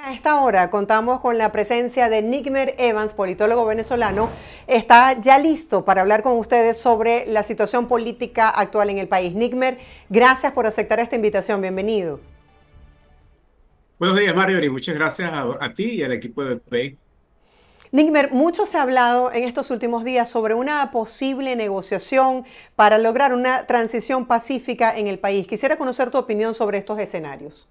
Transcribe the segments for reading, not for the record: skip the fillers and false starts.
A esta hora contamos con la presencia de Nigmer Evans, politólogo venezolano. Está ya listo para hablar con ustedes sobre la situación política actual en el país. Nigmer, gracias por aceptar esta invitación. Bienvenido. Buenos días, Mario, y muchas gracias a ti y al equipo de Pay. Nigmer, mucho se ha hablado en estos últimos días sobre una posible negociación para lograr una transición pacífica en el país. Quisiera conocer tu opinión sobre estos escenarios.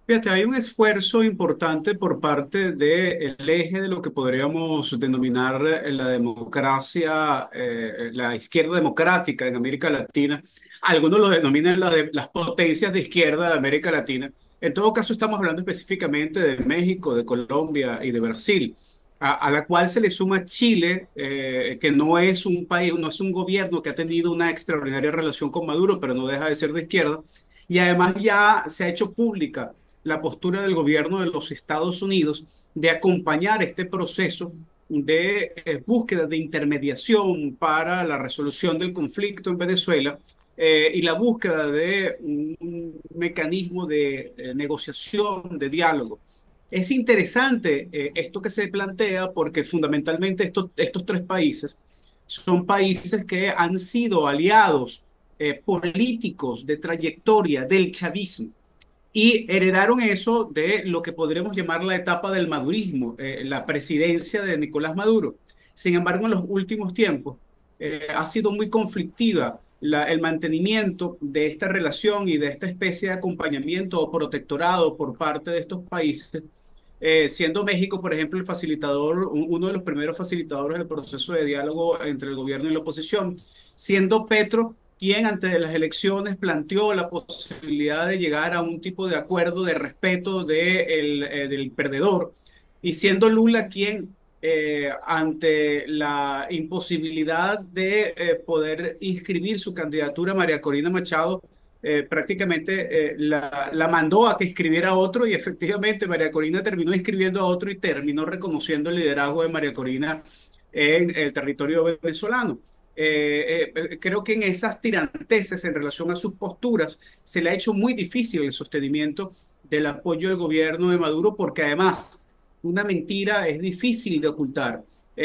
Fíjate, hay un esfuerzo importante por parte del eje de lo que podríamos denominar la democracia, la izquierda democrática en América Latina. Algunos lo denominan las potencias de izquierda de América Latina. En todo caso, estamos hablando específicamente de México, de Colombia y de Brasil, a la cual se le suma Chile, que no es un país, no es un gobierno que ha tenido una extraordinaria relación con Maduro, pero no deja de ser de izquierda. Y además ya se ha hecho pública la postura del gobierno de los Estados Unidos de acompañar este proceso de búsqueda de intermediación para la resolución del conflicto en Venezuela, y la búsqueda de un mecanismo de negociación, de diálogo. Es interesante esto que se plantea porque fundamentalmente estos tres países son países que han sido aliados políticos de trayectoria del chavismo y heredaron eso de lo que podríamos llamar la etapa del madurismo, la presidencia de Nicolás Maduro. Sin embargo, en los últimos tiempos ha sido muy conflictiva el mantenimiento de esta relación y de esta especie de acompañamiento o protectorado por parte de estos países, siendo México, por ejemplo, el facilitador, uno de los primeros facilitadores del proceso de diálogo entre el gobierno y la oposición, siendo Petro quien ante las elecciones planteó la posibilidad de llegar a un tipo de acuerdo de respeto del perdedor, y siendo Lula quien, ante la imposibilidad de poder inscribir su candidatura a María Corina Machado, prácticamente la mandó a que inscribiera a otro, y efectivamente María Corina terminó inscribiendo a otro y terminó reconociendo el liderazgo de María Corina en el territorio venezolano. Creo que en esas tiranteses en relación a sus posturas se le ha hecho muy difícil el sostenimiento del apoyo del gobierno de Maduro, porque además una mentira es difícil de ocultar.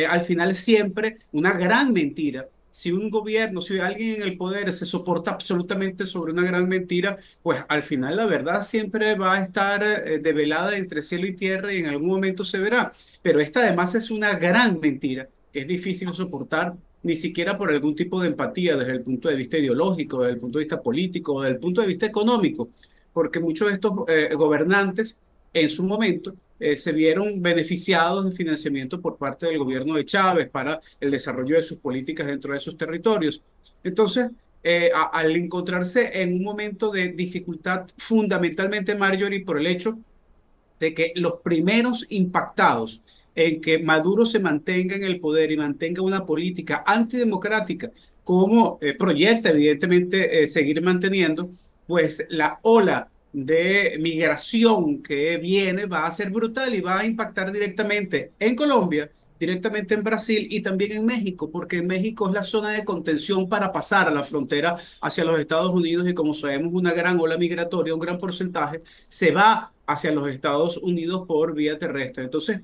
Al final siempre una gran mentira. Si un gobierno, si alguien en el poder se soporta absolutamente sobre una gran mentira, pues al final la verdad siempre va a estar develada entre cielo y tierra y en algún momento se verá. Pero esta además es una gran mentira que es difícil soportar, ni siquiera por algún tipo de empatía desde el punto de vista ideológico, desde el punto de vista político, desde el punto de vista económico, porque muchos de estos gobernantes en su momento se vieron beneficiados de financiamiento por parte del gobierno de Chávez para el desarrollo de sus políticas dentro de sus territorios. Entonces, al encontrarse en un momento de dificultad, fundamentalmente Marjorie, por el hecho de que los primeros impactados en que Maduro se mantenga en el poder y mantenga una política antidemocrática, como proyecta evidentemente seguir manteniendo, pues la ola de migración que viene va a ser brutal y va a impactar directamente en Colombia, directamente en Brasil y también en México, porque México es la zona de contención para pasar a la frontera hacia los Estados Unidos, y como sabemos una gran ola migratoria, un gran porcentaje se va hacia los Estados Unidos por vía terrestre. Entonces,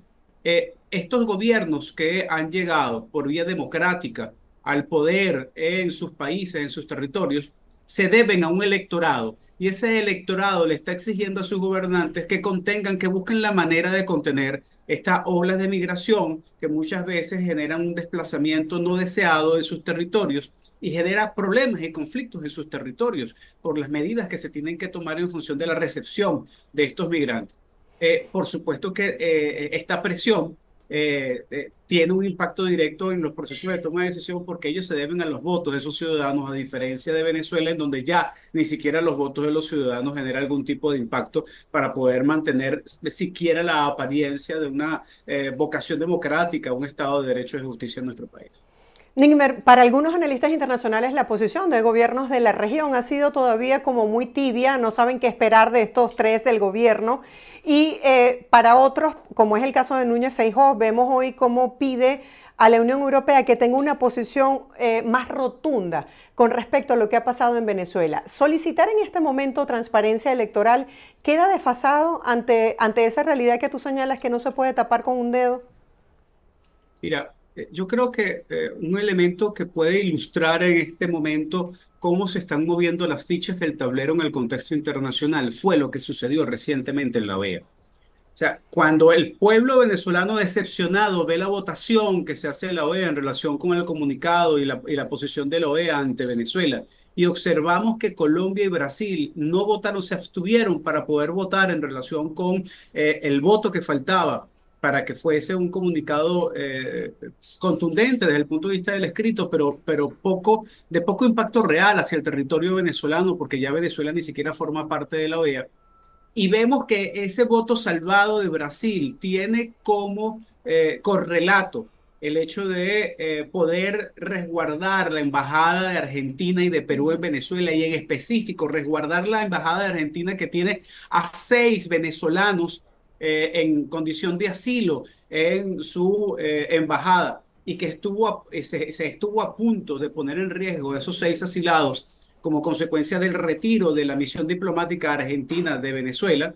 estos gobiernos que han llegado por vía democrática al poder en sus países, en sus territorios, se deben a un electorado. Y ese electorado le está exigiendo a sus gobernantes que contengan, que busquen la manera de contener estas olas de migración que muchas veces generan un desplazamiento no deseado de sus territorios y genera problemas y conflictos en sus territorios por las medidas que se tienen que tomar en función de la recepción de estos migrantes. Por supuesto que esta presión tiene un impacto directo en los procesos de toma de decisión, porque ellos se deben a los votos de esos ciudadanos, a diferencia de Venezuela, en donde ya ni siquiera los votos de los ciudadanos generan algún tipo de impacto para poder mantener siquiera la apariencia de una vocación democrática, un Estado de Derecho y de justicia en nuestro país. Nigmer, para algunos analistas internacionales la posición de gobiernos de la región ha sido todavía como muy tibia, no saben qué esperar de estos tres del gobierno, y para otros, como es el caso de Núñez Feijóo, vemos hoy cómo pide a la Unión Europea que tenga una posición más rotunda con respecto a lo que ha pasado en Venezuela. Solicitar en este momento transparencia electoral queda desfasado ante esa realidad que tú señalas que no se puede tapar con un dedo. Mira, yo creo que un elemento que puede ilustrar en este momento cómo se están moviendo las fichas del tablero en el contexto internacional fue lo que sucedió recientemente en la OEA. O sea, cuando el pueblo venezolano decepcionado ve la votación que se hace en la OEA en relación con el comunicado y la posición de la OEA ante Venezuela, y observamos que Colombia y Brasil no votaron, se abstuvieron para poder votar en relación con el voto que faltaba para que fuese un comunicado contundente desde el punto de vista del escrito, pero de poco impacto real hacia el territorio venezolano, porque ya Venezuela ni siquiera forma parte de la OEA. Y vemos que ese voto salvado de Brasil tiene como correlato el hecho de poder resguardar la embajada de Argentina y de Perú en Venezuela, y en específico resguardar la embajada de Argentina, que tiene a 6 venezolanos en condición de asilo en su embajada, y que se estuvo a punto de poner en riesgo a esos 6 asilados como consecuencia del retiro de la misión diplomática argentina de Venezuela,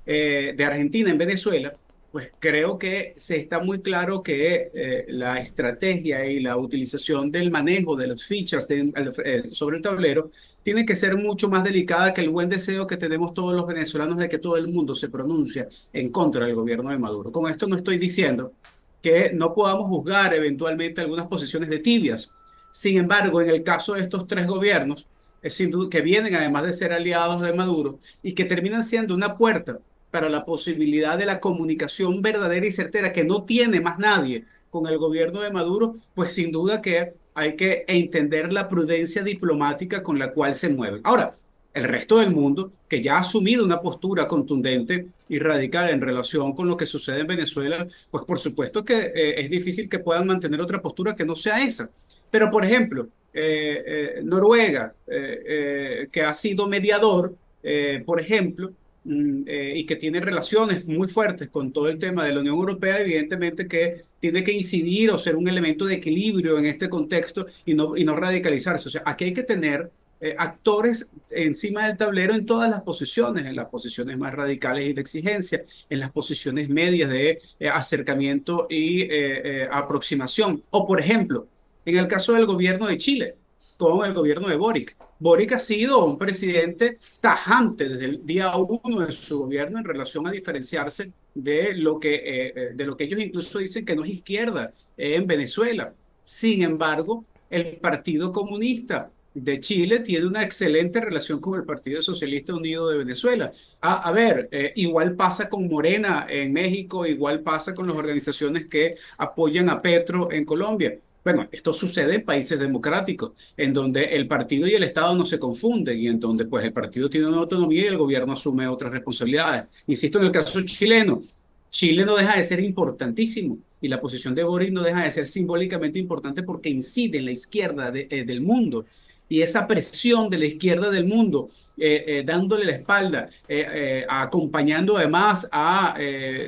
de Argentina en Venezuela. Pues creo que se está muy claro que la estrategia y la utilización del manejo de las fichas sobre el tablero tiene que ser mucho más delicada que el buen deseo que tenemos todos los venezolanos de que todo el mundo se pronuncie en contra del gobierno de Maduro. Con esto no estoy diciendo que no podamos juzgar eventualmente algunas posiciones de tibias. Sin embargo, en el caso de estos 3 gobiernos, sin duda, que vienen además de ser aliados de Maduro y que terminan siendo una puerta para la posibilidad de la comunicación verdadera y certera que no tiene más nadie con el gobierno de Maduro, pues sin duda que hay que entender la prudencia diplomática con la cual se mueven. Ahora, el resto del mundo, que ya ha asumido una postura contundente y radical en relación con lo que sucede en Venezuela, pues por supuesto que es difícil que puedan mantener otra postura que no sea esa. Pero, por ejemplo, Noruega, que ha sido mediador, por ejemplo, y que tiene relaciones muy fuertes con todo el tema de la Unión Europea, evidentemente que tiene que incidir o ser un elemento de equilibrio en este contexto y no radicalizarse. O sea, aquí hay que tener actores encima del tablero en todas las posiciones, en las posiciones más radicales y de exigencia, en las posiciones medias de acercamiento y aproximación. O, por ejemplo, en el caso del gobierno de Chile, con el gobierno de Boric. Boric ha sido un presidente tajante desde el día uno de su gobierno en relación a diferenciarse de lo que ellos incluso dicen que no es izquierda en Venezuela. Sin embargo, el Partido Comunista de Chile tiene una excelente relación con el Partido Socialista Unido de Venezuela. A ver, igual pasa con Morena en México, igual pasa con las organizaciones que apoyan a Petro en Colombia. Bueno, esto sucede en países democráticos, en donde el partido y el Estado no se confunden y en donde pues el partido tiene una autonomía y el gobierno asume otras responsabilidades. Insisto, en el caso chileno, Chile no deja de ser importantísimo y la posición de Boric no deja de ser simbólicamente importante porque incide en la izquierda del mundo. Y esa presión de la izquierda del mundo, dándole la espalda, acompañando además a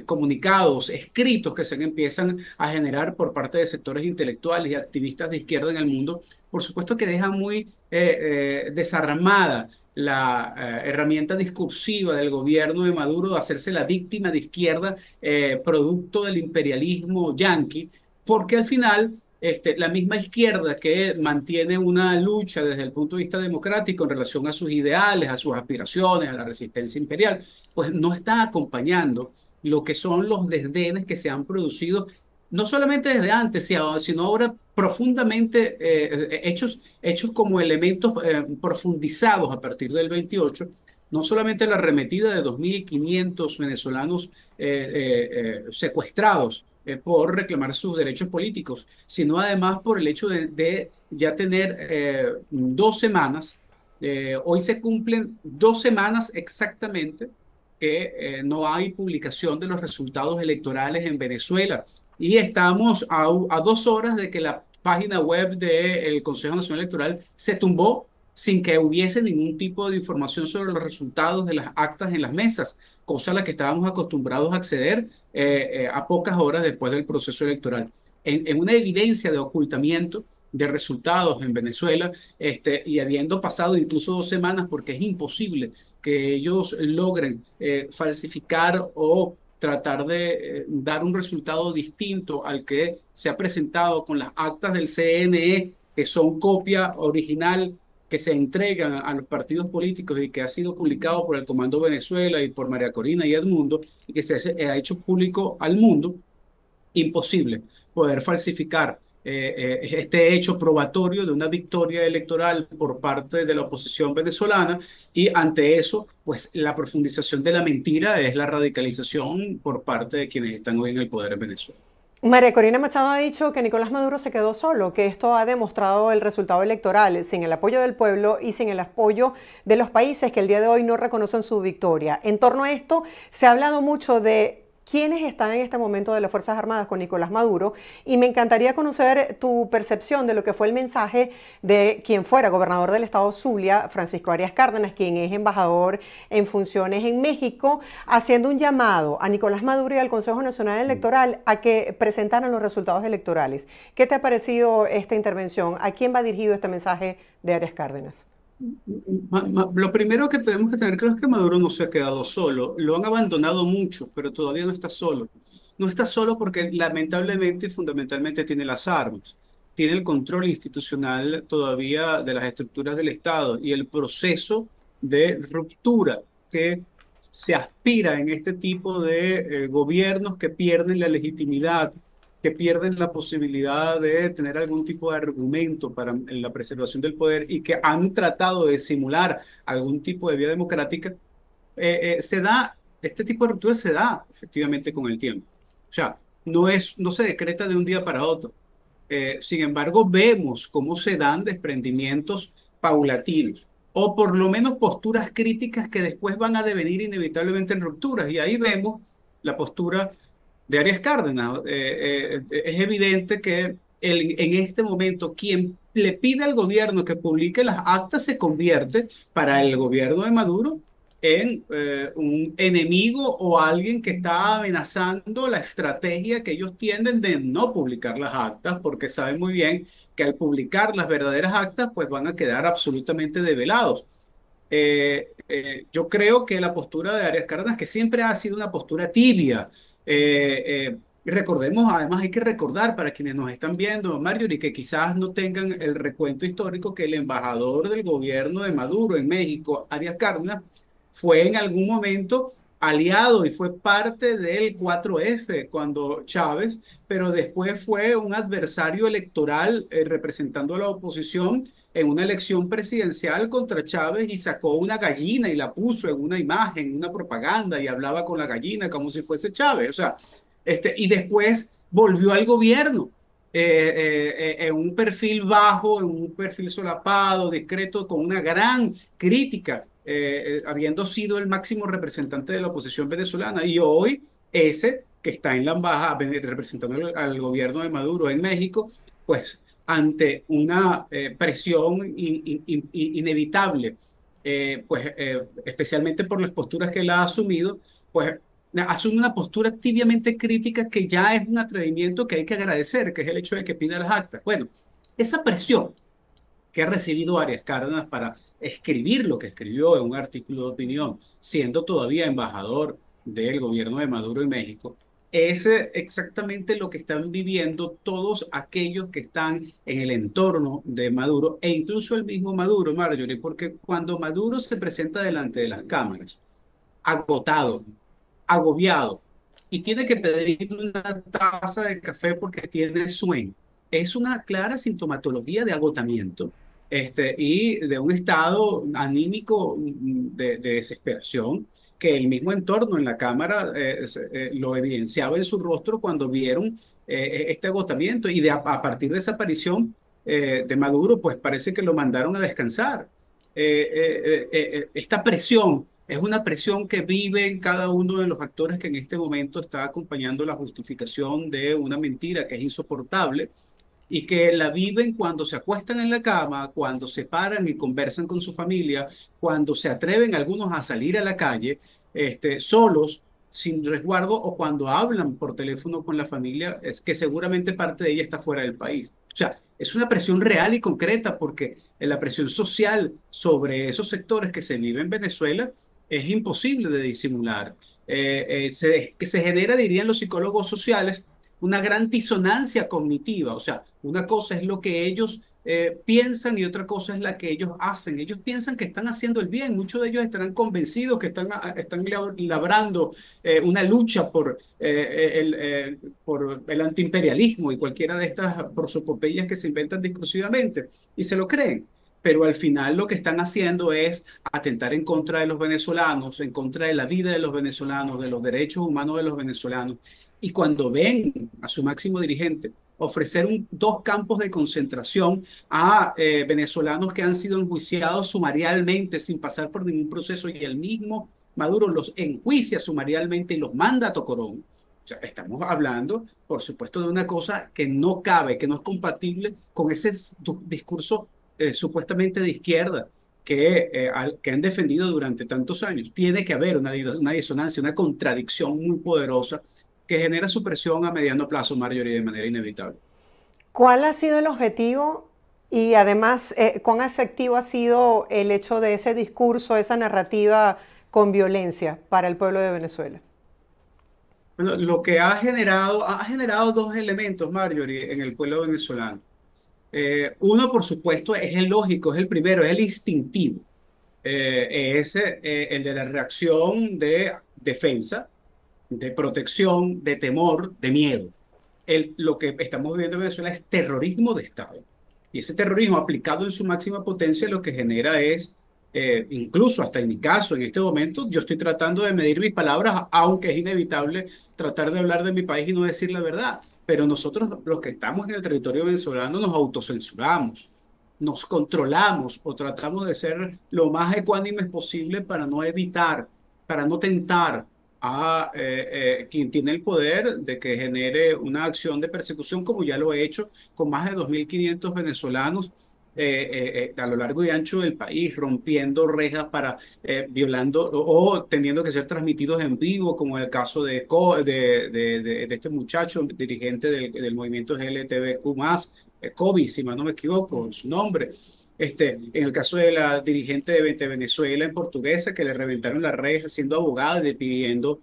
comunicados, escritos que se empiezan a generar por parte de sectores intelectuales y activistas de izquierda en el mundo, por supuesto que deja muy desarmada la herramienta discursiva del gobierno de Maduro de hacerse la víctima de izquierda, producto del imperialismo yanqui, porque al final la misma izquierda que mantiene una lucha desde el punto de vista democrático en relación a sus ideales, a sus aspiraciones, a la resistencia imperial, pues no está acompañando lo que son los desdenes que se han producido, no solamente desde antes, sino ahora profundamente hechos como elementos profundizados a partir del 28, no solamente la arremetida de 2.500 venezolanos secuestrados por reclamar sus derechos políticos, sino además por el hecho de ya tener 2 semanas. Hoy se cumplen 2 semanas exactamente que no hay publicación de los resultados electorales en Venezuela y estamos a 2 horas de que la página web del Consejo Nacional Electoral se tumbó sin que hubiese ningún tipo de información sobre los resultados de las actas en las mesas, cosa a la que estábamos acostumbrados a acceder a pocas horas después del proceso electoral. en una evidencia de ocultamiento de resultados en Venezuela, y habiendo pasado incluso 2 semanas, porque es imposible que ellos logren falsificar o tratar de dar un resultado distinto al que se ha presentado con las actas del CNE, que son copia original que se entregan a los partidos políticos y que ha sido publicado por el Comando Venezuela y por María Corina y Edmundo, y que ha hecho público al mundo. Imposible poder falsificar este hecho probatorio de una victoria electoral por parte de la oposición venezolana, y ante eso, pues la profundización de la mentira es la radicalización por parte de quienes están hoy en el poder en Venezuela. María Corina Machado ha dicho que Nicolás Maduro se quedó solo, que esto ha demostrado el resultado electoral, sin el apoyo del pueblo y sin el apoyo de los países que el día de hoy no reconocen su victoria. En torno a esto, se ha hablado mucho de quiénes están en este momento de las Fuerzas Armadas con Nicolás Maduro, y me encantaría conocer tu percepción de lo que fue el mensaje de quien fuera gobernador del estado Zulia, Francisco Arias Cárdenas, quien es embajador en funciones en México, haciendo un llamado a Nicolás Maduro y al Consejo Nacional Electoral a que presentaran los resultados electorales. ¿Qué te ha parecido esta intervención? ¿A quién va dirigido este mensaje de Arias Cárdenas? Lo primero que tenemos que tener claro es que Maduro no se ha quedado solo. Lo han abandonado mucho, pero todavía no está solo. No está solo porque lamentablemente y fundamentalmente tiene las armas, tiene el control institucional todavía de las estructuras del Estado y el proceso de ruptura que se aspira en este tipo de gobiernos que pierden la legitimidad, que pierden la posibilidad de tener algún tipo de argumento para la preservación del poder y que han tratado de simular algún tipo de vía democrática. Este tipo de ruptura se da efectivamente con el tiempo. O sea, no se decreta de un día para otro. Sin embargo, vemos cómo se dan desprendimientos paulatinos, o por lo menos posturas críticas que después van a devenir inevitablemente en rupturas. Y ahí vemos la postura de Arias Cárdenas. Es evidente que en este momento quien le pide al gobierno que publique las actas se convierte para el gobierno de Maduro en un enemigo o alguien que está amenazando la estrategia que ellos tienden de no publicar las actas, porque saben muy bien que al publicar las verdaderas actas, pues van a quedar absolutamente develados. Yo creo que la postura de Arias Cárdenas, que siempre ha sido una postura tibia, recordemos, además hay que recordar para quienes nos están viendo, Marjorie, que quizás no tengan el recuento histórico, que el embajador del gobierno de Maduro en México, Arias Cárdenas, fue en algún momento aliado y fue parte del 4F cuando Chávez, pero después fue un adversario electoral representando a la oposición en una elección presidencial contra Chávez, y sacó una gallina y la puso en una imagen, una propaganda, y hablaba con la gallina como si fuese Chávez. O sea, y después volvió al gobierno. En un perfil bajo, en un perfil solapado, discreto, con una gran crítica, habiendo sido el máximo representante de la oposición venezolana, y hoy ese que está en la embajada representando al gobierno de Maduro en México, pues ante una presión inevitable, especialmente por las posturas que él ha asumido, pues asume una postura tibiamente crítica que ya es un atrevimiento que hay que agradecer, que es el hecho de que pida las actas. Bueno, esa presión que ha recibido Arias Cárdenas para escribir lo que escribió en un artículo de opinión, siendo todavía embajador del gobierno de Maduro en México, es exactamente lo que están viviendo todos aquellos que están en el entorno de Maduro, e incluso el mismo Maduro, Marjorie, porque cuando Maduro se presenta delante de las cámaras, agotado, agobiado, y tiene que pedir una taza de café porque tiene sueño, es una clara sintomatología de agotamiento, y de un estado anímico de desesperación, que el mismo entorno en la cámara lo evidenciaba en su rostro cuando vieron este agotamiento, y a partir de esa aparición de Maduro, pues parece que lo mandaron a descansar. Esta presión es una presión que vive en cada uno de los actores que en este momento está acompañando la justificación de una mentira que es insoportable, y que la viven cuando se acuestan en la cama, cuando se paran y conversan con su familia, cuando se atreven algunos a salir a la calle, solos, sin resguardo o cuando hablan por teléfono con la familia, es que seguramente parte de ella está fuera del país. O sea, es una presión real y concreta porque la presión social sobre esos sectores que se vive en Venezuela es imposible de disimular. Que se genera, dirían los psicólogos sociales, una gran disonancia cognitiva. O sea, una cosa es lo que ellos piensan y otra cosa es la que ellos hacen. Ellos piensan que están haciendo el bien. Muchos de ellos estarán convencidos que están labrando una lucha por el antiimperialismo y cualquiera de estas prosopopeyas que se inventan discursivamente y se lo creen. Pero al final lo que están haciendo es atentar en contra de los venezolanos, en contra de la vida de los venezolanos, de los derechos humanos de los venezolanos. Y cuando ven a su máximo dirigente ofrecer dos campos de concentración a venezolanos que han sido enjuiciados sumarialmente sin pasar por ningún proceso y el mismo Maduro los enjuicia sumarialmente y los manda a Tocorón. O sea, estamos hablando, por supuesto, de una cosa que no cabe, que no es compatible con ese discurso supuestamente de izquierda que han defendido durante tantos años. Tiene que haber una disonancia, una contradicción muy poderosa que genera supresión a mediano plazo, Marjorie, de manera inevitable. ¿Cuál ha sido el objetivo y además cuán efectivo ha sido el hecho de ese discurso, esa narrativa con violencia para el pueblo de Venezuela? Bueno, lo que ha generado dos elementos, Marjorie, en el pueblo venezolano. Uno, por supuesto, es el lógico, es el primero, es el instintivo. Es el de la reacción de defensa, de protección, de temor, de miedo. Lo que estamos viviendo en Venezuela es terrorismo de Estado. Y ese terrorismo aplicado en su máxima potencia lo que genera es, incluso hasta en mi caso, en este momento, yo estoy tratando de medir mis palabras, aunque es inevitable tratar de hablar de mi país y no decir la verdad. Pero nosotros, los que estamos en el territorio venezolano, nos autocensuramos, nos controlamos o tratamos de ser lo más ecuánimes posible para no evitar, para no tentar a quien tiene el poder de que genere una acción de persecución, como ya lo he hecho con más de 2.500 venezolanos a lo largo y ancho del país, rompiendo rejas violando o teniendo que ser transmitidos en vivo, como el caso de este muchacho, dirigente del movimiento LGTBQ+, Kobe, si mal no me equivoco, su nombre. En el caso de la dirigente de Venezuela en portuguesa, que le reventaron la reja siendo abogada y pidiendo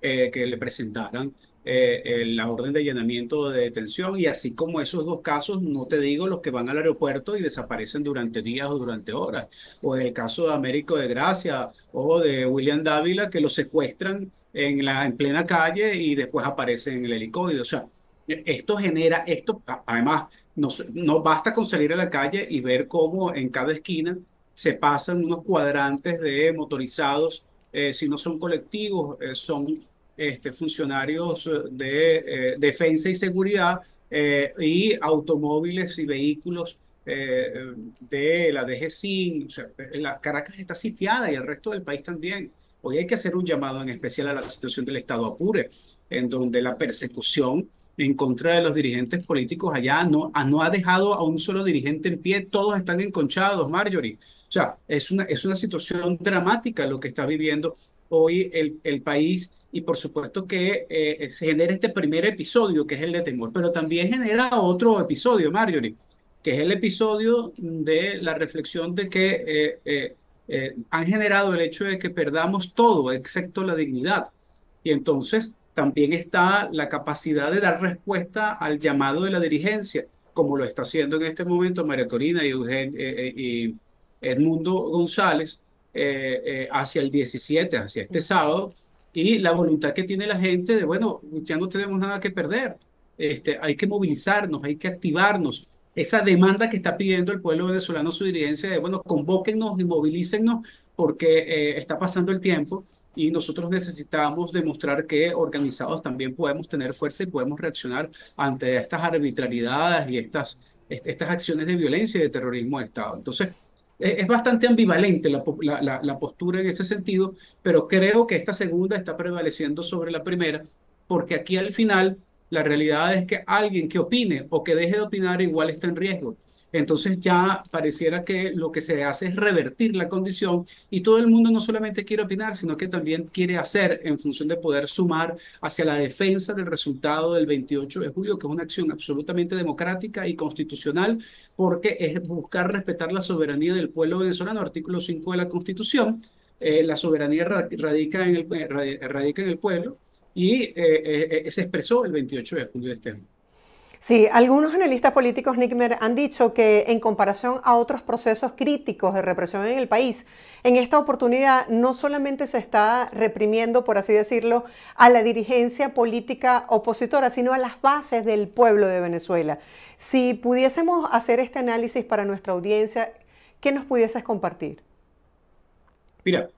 que le presentaran la orden de allanamiento o de detención, y así como esos dos casos, no te digo los que van al aeropuerto y desaparecen durante días o durante horas, o el caso de Américo de Gracia o de William Dávila, que lo secuestran en plena calle y después aparecen en el helicóptero. O sea, además, no basta con salir a la calle y ver cómo en cada esquina se pasan unos cuadrantes de motorizados, si no son colectivos, son funcionarios de defensa y seguridad y automóviles y vehículos de la DGCIN. O sea, Caracas está sitiada y el resto del país también. Hoy hay que hacer un llamado en especial a la situación del Estado Apure, en donde la persecución en contra de los dirigentes políticos allá no ha dejado a un solo dirigente en pie, todos están enconchados, Marjorie. O sea, es una situación dramática lo que está viviendo hoy el país, y por supuesto que se genera este primer episodio que es el de temor, pero también genera otro episodio, Marjorie, que es el episodio de la reflexión de que han generado el hecho de que perdamos todo excepto la dignidad. Y entonces también está la capacidad de dar respuesta al llamado de la dirigencia, como lo está haciendo en este momento María Corina y Edmundo González, hacia el 17, hacia este sábado, y la voluntad que tiene la gente de, bueno, ya no tenemos nada que perder, hay que movilizarnos, hay que activarnos. Esa demanda que está pidiendo el pueblo venezolano, su dirigencia, de, bueno, convóquennos y movilícennos porque está pasando el tiempo y nosotros necesitamos demostrar que organizados también podemos tener fuerza y podemos reaccionar ante estas arbitrariedades y estas acciones de violencia y de terrorismo de Estado. Entonces, es bastante ambivalente la postura en ese sentido, pero creo que esta segunda está prevaleciendo sobre la primera, porque aquí al final la realidad es que alguien que opine o que deje de opinar igual está en riesgo. Entonces ya pareciera que lo que se hace es revertir la condición y todo el mundo no solamente quiere opinar, sino que también quiere hacer en función de poder sumar hacia la defensa del resultado del 28 de julio, que es una acción absolutamente democrática y constitucional, porque es buscar respetar la soberanía del pueblo venezolano, artículo 5 de la Constitución. La soberanía radica en radica en el pueblo y se expresó el 28 de julio de este año. Sí, algunos analistas políticos, Nickmer, han dicho que en comparación a otros procesos críticos de represión en el país, en esta oportunidad no solamente se está reprimiendo, por así decirlo, a la dirigencia política opositora, sino a las bases del pueblo de Venezuela. Si pudiésemos hacer este análisis para nuestra audiencia, ¿qué nos pudieses compartir? Mira,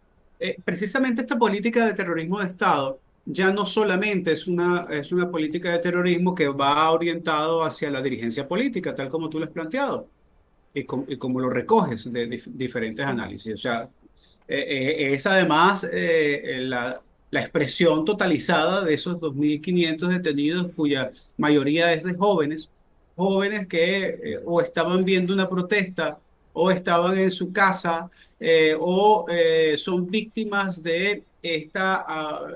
precisamente esta política de terrorismo de Estado ya no solamente es una política de terrorismo que va orientado hacia la dirigencia política, tal como tú lo has planteado, y como lo recoges de diferentes análisis. O sea, es además la expresión totalizada de esos 2.500 detenidos, cuya mayoría es de jóvenes, jóvenes que o estaban viendo una protesta o estaban en su casa son víctimas de esta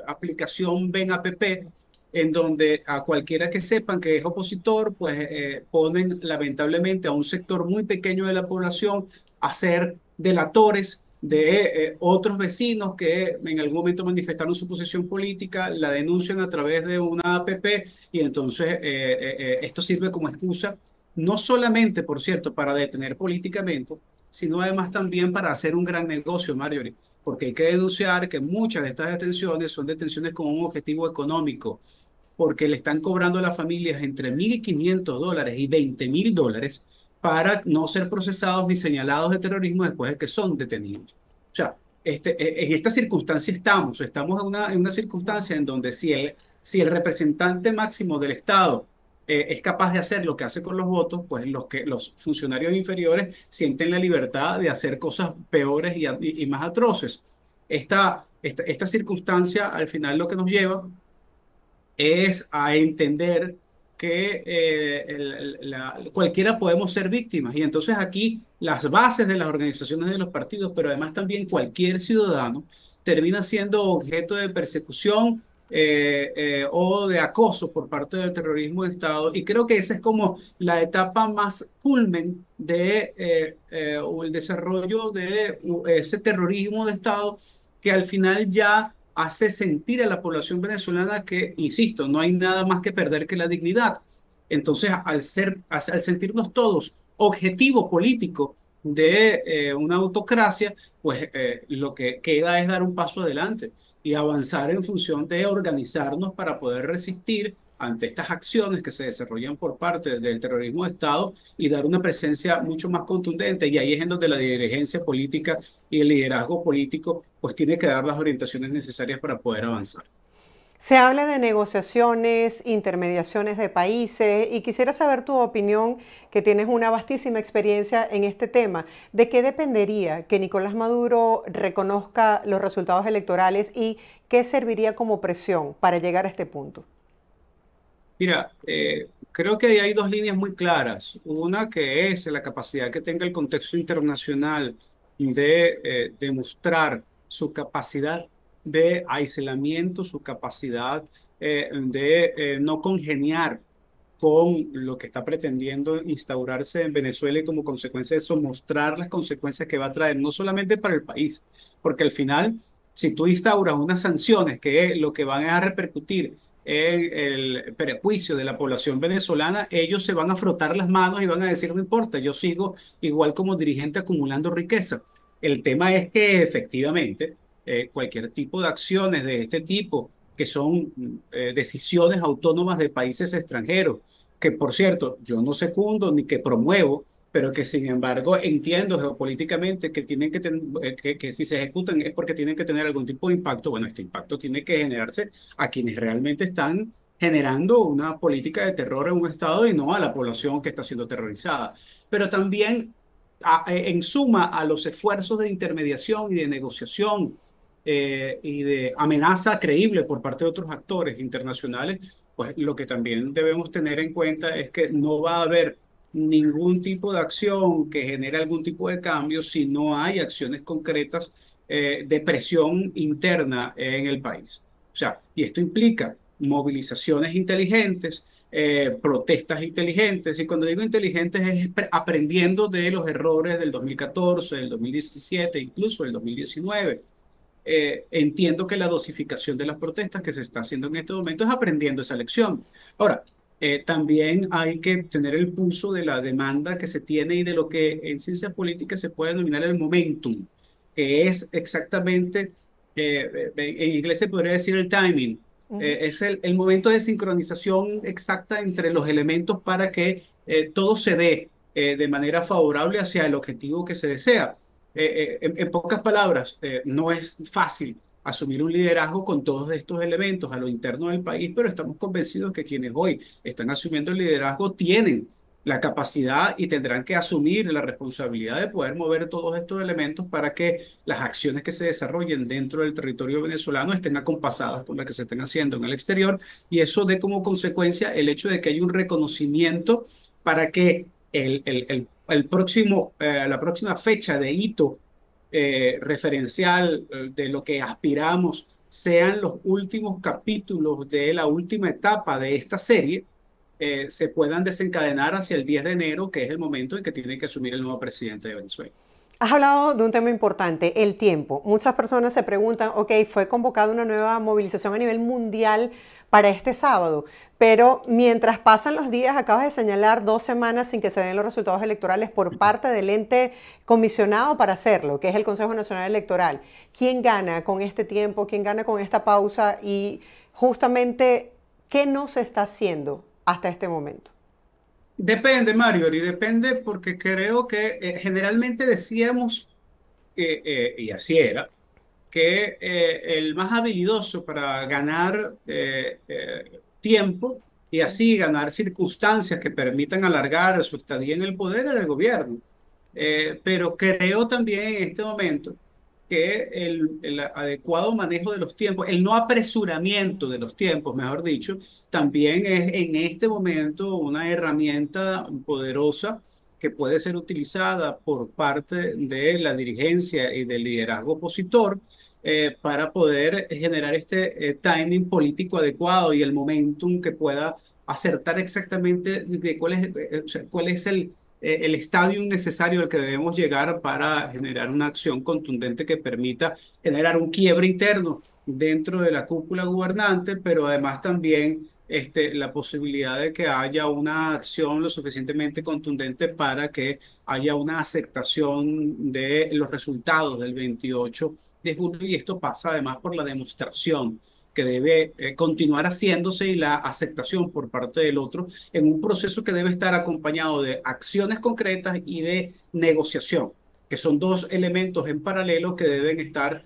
aplicación Ven App, en donde a cualquiera que sepan que es opositor, pues ponen lamentablemente a un sector muy pequeño de la población a ser delatores de otros vecinos que en algún momento manifestaron su posición política, la denuncian a través de una app y entonces esto sirve como excusa, no solamente, por cierto, para detener políticamente, sino además también para hacer un gran negocio, Marjorie, porque hay que denunciar que muchas de estas detenciones son detenciones con un objetivo económico, porque le están cobrando a las familias entre $1.500 y $20.000 para no ser procesados ni señalados de terrorismo después de que son detenidos. O sea, en esta circunstancia estamos en una circunstancia en donde si el representante máximo del Estado es capaz de hacer lo que hace con los votos, pues los funcionarios inferiores sienten la libertad de hacer cosas peores y más atroces. Esta circunstancia al final lo que nos lleva es a entender que cualquiera podemos ser víctimas. Y entonces aquí las bases de las organizaciones de los partidos, pero además también cualquier ciudadano, termina siendo objeto de persecución o de acoso por parte del terrorismo de Estado. Y creo que esa es como la etapa más culmen de o el desarrollo de ese terrorismo de Estado que al final ya hace sentir a la población venezolana que, insisto, no hay nada más que perder que la dignidad. Entonces, al sentirnos todos objetivo político de una autocracia, pues lo que queda es dar un paso adelante y avanzar en función de organizarnos para poder resistir ante estas acciones que se desarrollan por parte del terrorismo de Estado y dar una presencia mucho más contundente. Y ahí es en donde la dirigencia política y el liderazgo político pues tiene que dar las orientaciones necesarias para poder avanzar. Se habla de negociaciones, intermediaciones de países y quisiera saber tu opinión, que tienes una vastísima experiencia en este tema. ¿De qué dependería que Nicolás Maduro reconozca los resultados electorales y qué serviría como presión para llegar a este punto? Mira, creo que ahí hay dos líneas muy claras. Una que es la capacidad que tenga el contexto internacional de demostrar su capacidad de aislamiento, su capacidad de no congeniar con lo que está pretendiendo instaurarse en Venezuela y como consecuencia de eso mostrar las consecuencias que va a traer, no solamente para el país, porque al final, si tú instauras unas sanciones que lo que van a repercutir en el perjuicio de la población venezolana, ellos se van a frotar las manos y van a decir, no importa, yo sigo igual como dirigente acumulando riqueza. El tema es que efectivamente cualquier tipo de acciones de este tipo, que son decisiones autónomas de países extranjeros, que por cierto, yo no secundo ni que promuevo, pero que sin embargo entiendo geopolíticamente que tienen que si se ejecutan es porque tienen que tener algún tipo de impacto. Bueno, este impacto tiene que generarse a quienes realmente están generando una política de terror en un estado y no a la población que está siendo terrorizada. Pero también en suma a los esfuerzos de intermediación y de negociación y de amenaza creíble por parte de otros actores internacionales, pues lo que también debemos tener en cuenta es que no va a haber ningún tipo de acción que genere algún tipo de cambio si no hay acciones concretas de presión interna en el país. O sea, y esto implica movilizaciones inteligentes, protestas inteligentes, y cuando digo inteligentes es aprendiendo de los errores del 2014, del 2017, incluso del 2019. Entiendo que la dosificación de las protestas que se está haciendo en este momento es aprendiendo esa lección. Ahora, también hay que tener el pulso de la demanda que se tiene y de lo que en ciencia política se puede denominar el momentum, que es exactamente, en inglés se podría decir el timing. Es el momento de sincronización exacta entre los elementos para que todo se dé de manera favorable hacia el objetivo que se desea. En pocas palabras, no es fácil asumir un liderazgo con todos estos elementos a lo interno del país, pero estamos convencidos que quienes hoy están asumiendo el liderazgo tienen la capacidad y tendrán que asumir la responsabilidad de poder mover todos estos elementos para que las acciones que se desarrollen dentro del territorio venezolano estén acompasadas con las que se estén haciendo en el exterior, y eso dé como consecuencia el hecho de que hay un reconocimiento para que el próximo, la próxima fecha de hito referencial de lo que aspiramos sean los últimos capítulos de la última etapa de esta serie, se puedan desencadenar hacia el 10 de enero, que es el momento en que tiene que asumir el nuevo presidente de Venezuela. Has hablado de un tema importante, el tiempo. Muchas personas se preguntan, ok, fue convocada una nueva movilización a nivel mundial para este sábado, pero mientras pasan los días, acabas de señalar 2 semanas sin que se den los resultados electorales por parte del ente comisionado para hacerlo, que es el Consejo Nacional Electoral. ¿Quién gana con este tiempo? ¿Quién gana con esta pausa? Y justamente, ¿qué no se está haciendo hasta este momento? Depende, Mario, y depende porque creo que generalmente decíamos, y así era, que el más habilidoso para ganar tiempo y así ganar circunstancias que permitan alargar su estadía en el poder era el gobierno. Pero creo también en este momento que el adecuado manejo de los tiempos, el no apresuramiento de los tiempos, mejor dicho, también es en este momento una herramienta poderosa que puede ser utilizada por parte de la dirigencia y del liderazgo opositor para poder generar este timing político adecuado y el momentum que pueda acertar exactamente de o sea, cuál es el estadio necesario al que debemos llegar para generar una acción contundente que permita generar un quiebre interno dentro de la cúpula gubernante, pero además también la posibilidad de que haya una acción lo suficientemente contundente para que haya una aceptación de los resultados del 28 de julio, y esto pasa además por la demostración que debe continuar haciéndose y la aceptación por parte del otro en un proceso que debe estar acompañado de acciones concretas y de negociación, que son dos elementos en paralelo que deben estar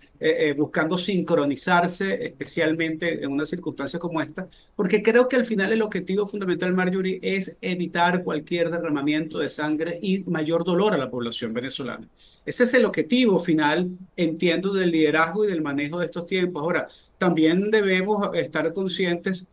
buscando sincronizarse, especialmente en una circunstancia como esta, porque creo que al final el objetivo fundamental, Marjorie, es evitar cualquier derramamiento de sangre y mayor dolor a la población venezolana. Ese es el objetivo final, entiendo, del liderazgo y del manejo de estos tiempos. Ahora, también debemos estar conscientes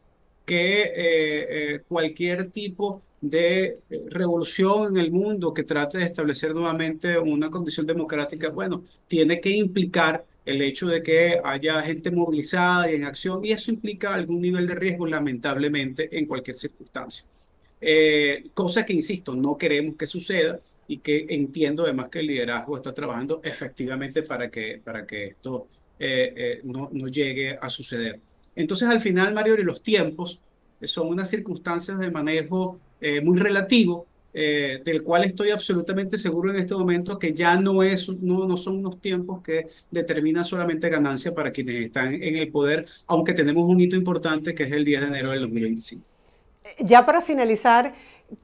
que cualquier tipo de revolución en el mundo que trate de establecer nuevamente una condición democrática, bueno, tiene que implicar el hecho de que haya gente movilizada y en acción, y eso implica algún nivel de riesgo, lamentablemente, en cualquier circunstancia. Cosa que, insisto, no queremos que suceda y que entiendo además que el liderazgo está trabajando efectivamente para que esto no llegue a suceder. Entonces, al final, Mario, y los tiempos son unas circunstancias de manejo muy relativo, del cual estoy absolutamente seguro en este momento que ya no son unos tiempos que determinan solamente ganancia para quienes están en el poder, aunque tenemos un hito importante que es el 10 de enero del 2025. Ya para finalizar,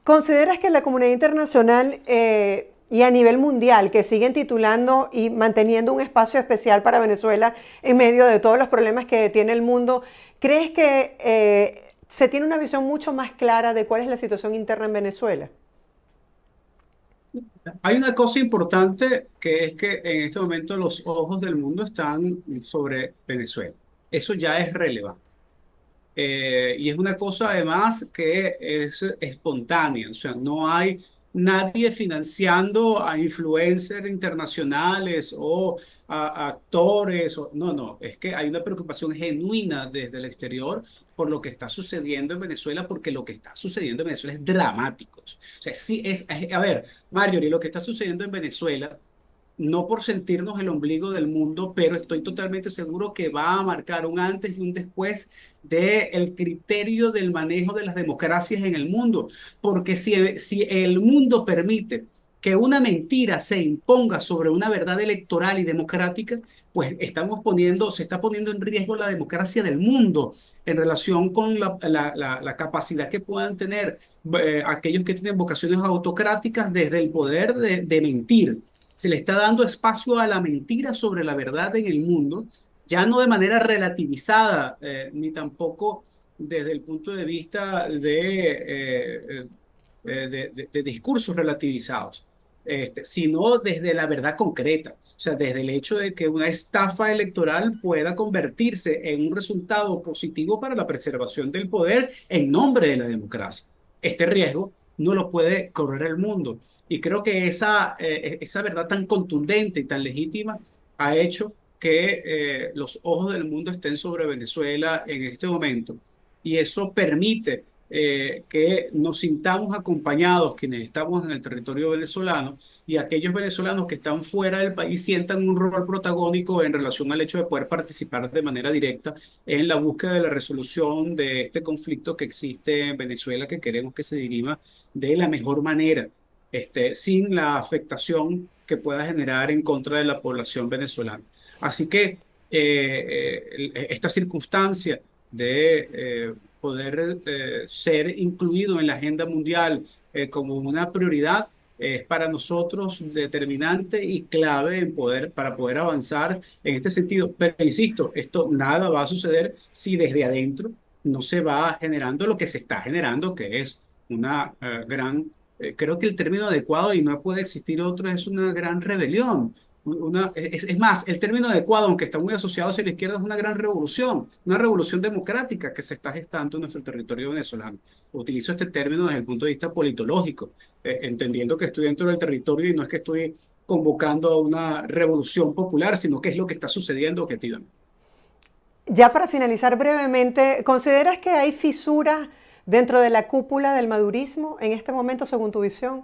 ¿consideras que la comunidad internacional y a nivel mundial que siguen titulando y manteniendo un espacio especial para Venezuela en medio de todos los problemas que tiene el mundo, crees que se tiene una visión mucho más clara de cuál es la situación interna en Venezuela? Hay una cosa importante que es que en este momento los ojos del mundo están sobre Venezuela. Eso ya es relevante. Y es una cosa además que es espontánea, o sea, no hay nadie financiando a influencers internacionales o a actores. No, no, es que hay una preocupación genuina desde el exterior por lo que está sucediendo en Venezuela, porque lo que está sucediendo en Venezuela es dramático. O sea, sí a ver, Mario, y lo que está sucediendo en Venezuela no por sentirnos el ombligo del mundo, pero estoy totalmente seguro que va a marcar un antes y un después del criterio del manejo de las democracias en el mundo. Porque si el mundo permite que una mentira se imponga sobre una verdad electoral y democrática, pues se está poniendo en riesgo la democracia del mundo en relación con la capacidad que puedan tener aquellos que tienen vocaciones autocráticas desde el poder de mentir. Se le está dando espacio a la mentira sobre la verdad en el mundo, ya no de manera relativizada, ni tampoco desde el punto de vista de discursos relativizados, sino desde la verdad concreta. O sea, desde el hecho de que una estafa electoral pueda convertirse en un resultado positivo para la preservación del poder en nombre de la democracia. Este riesgo no lo puede correr el mundo. Y creo que esa verdad tan contundente y tan legítima ha hecho que los ojos del mundo estén sobre Venezuela en este momento. Y eso permite que nos sintamos acompañados quienes estamos en el territorio venezolano, y aquellos venezolanos que están fuera del país sientan un rol protagónico en relación al hecho de poder participar de manera directa en la búsqueda de la resolución de este conflicto que existe en Venezuela, que queremos que se dirima de la mejor manera, sin la afectación que pueda generar en contra de la población venezolana. Así que esta circunstancia de poder ser incluido en la agenda mundial como una prioridad es para nosotros determinante y clave para poder avanzar en este sentido. Pero insisto, esto nada va a suceder si desde adentro no se va generando lo que se está generando, que es una creo que el término adecuado, y no puede existir otro, es una gran rebelión. Es más, el término adecuado, aunque está muy asociado hacia la izquierda, es una revolución democrática que se está gestando en nuestro territorio venezolano. Utilizo este término desde el punto de vista politológico, entendiendo que estoy dentro del territorio y no es que estoy convocando a una revolución popular, sino que es lo que está sucediendo objetivamente. Ya para finalizar brevemente, ¿consideras que hay fisuras dentro de la cúpula del madurismo en este momento, según tu visión?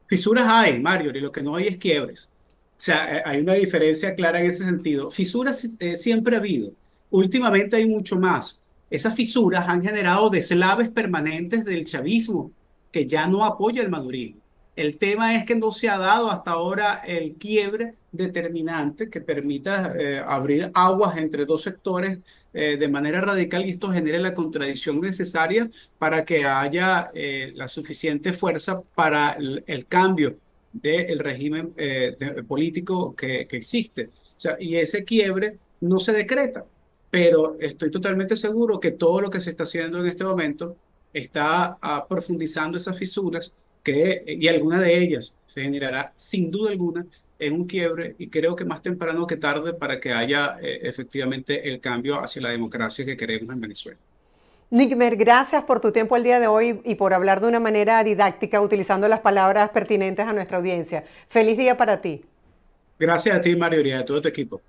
Fisuras hay, Mario, y lo que no hay es quiebres. O sea, hay una diferencia clara en ese sentido. Fisuras siempre ha habido. Últimamente hay mucho más. Esas fisuras han generado deslaves permanentes del chavismo, que ya no apoya el madurismo. El tema es que no se ha dado hasta ahora el quiebre determinante que permita abrir aguas entre dos sectores de manera radical, y esto genere la contradicción necesaria para que haya la suficiente fuerza para el cambio del régimen político que existe. O sea, y ese quiebre no se decreta, pero estoy totalmente seguro que todo lo que se está haciendo en este momento está profundizando esas fisuras, y alguna de ellas se generará sin duda alguna en un quiebre, y creo que más temprano que tarde, para que haya efectivamente el cambio hacia la democracia que queremos en Venezuela. Nickmer, gracias por tu tiempo el día de hoy y por hablar de una manera didáctica, utilizando las palabras pertinentes a nuestra audiencia. Feliz día para ti. Gracias a ti, Mario, y a todo tu equipo.